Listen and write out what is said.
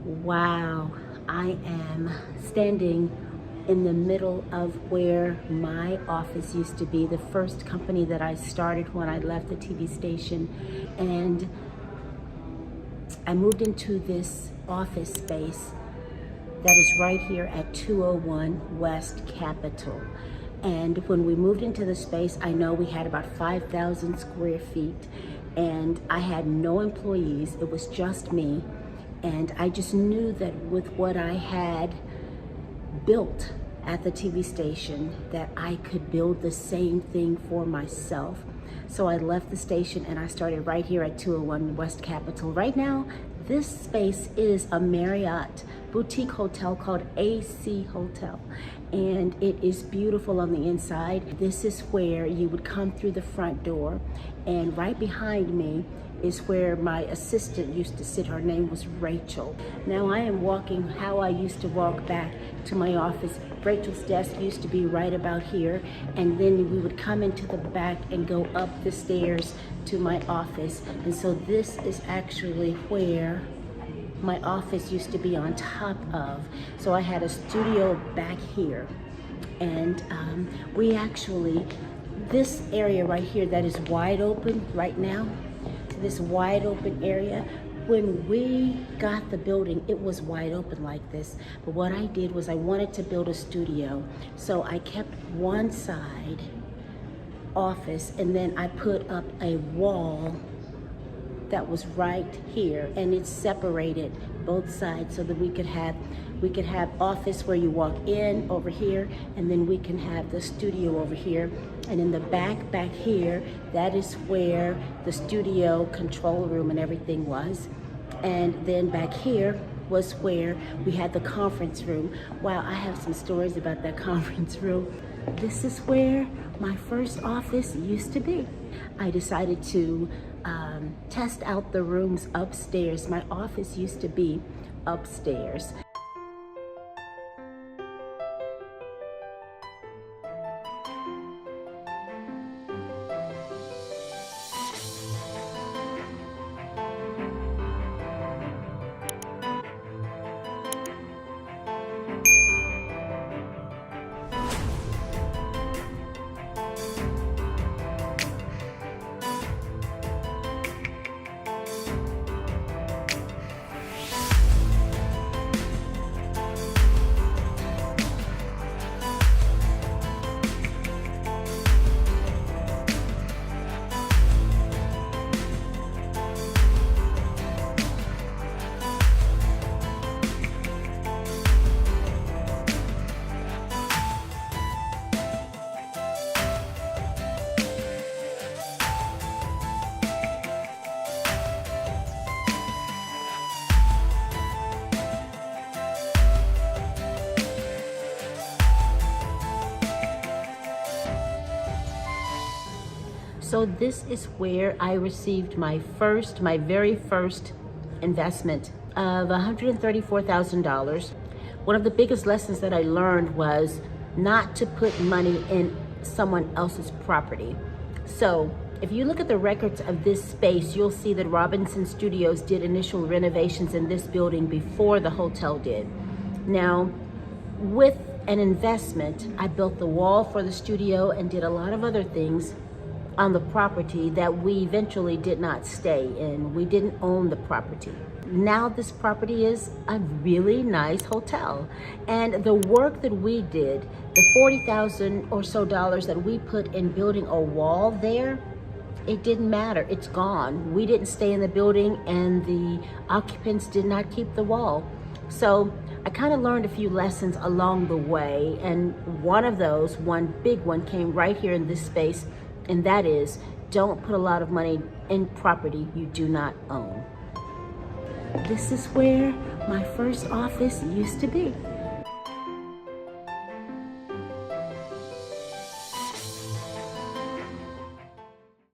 Wow, I am standing in the middle of where my office used to be, the first company that I started when I left the TV station. And I moved into this office space that is right here at 201 West Capitol. And when we moved into the space, I know we had about 5,000 square feet, and I had no employees. It was just me. And I just knew that with what I had built at the TV station, that I could build the same thing for myself. So I left the station and I started right here at 201 West Capitol. Right now, this space is a Marriott boutique hotel called AC Hotel. And it is beautiful on the inside. This is where you would come through the front door, and right behind me is where my assistant used to sit. Her name was Rachel. Now I am walking how I used to walk back to my office. Rachel's desk used to be right about here, and then we would come into the back and go up the stairs to my office. And so this is actually where my office used to be on top of. So I had a studio back here, and this area right here that is wide open right now, this wide open area, when we got the building, it was wide open like this. But what I did was I wanted to build a studio. So I kept one side office, and then I put up a wall that was right here, and it separated both sides so that we could have office where you walk in over here, and then we can have the studio over here. And in the back here, that is where the studio control room and everything was. And then back here was where we had the conference room. Wow, I have some stories about that conference room. This is where my first office used to be. I decided to test out the rooms upstairs. My office used to be upstairs. So this is where I received my very first investment of $134,000. One of the biggest lessons that I learned was not to put money in someone else's property. So if you look at the records of this space, you'll see that Robinson Studios did initial renovations in this building before the hotel did. Now, with an investment, I built the wall for the studio and did a lot of other things on the property that we eventually did not stay in. We didn't own the property. Now this property is a really nice hotel. And the work that we did, the $40,000 or so that we put in building a wall there, it didn't matter, it's gone. We didn't stay in the building, and the occupants did not keep the wall. So I kind of learned a few lessons along the way, and one big one came right here in this space, and that is, don't put a lot of money in property you do not own. This is where my first office used to be.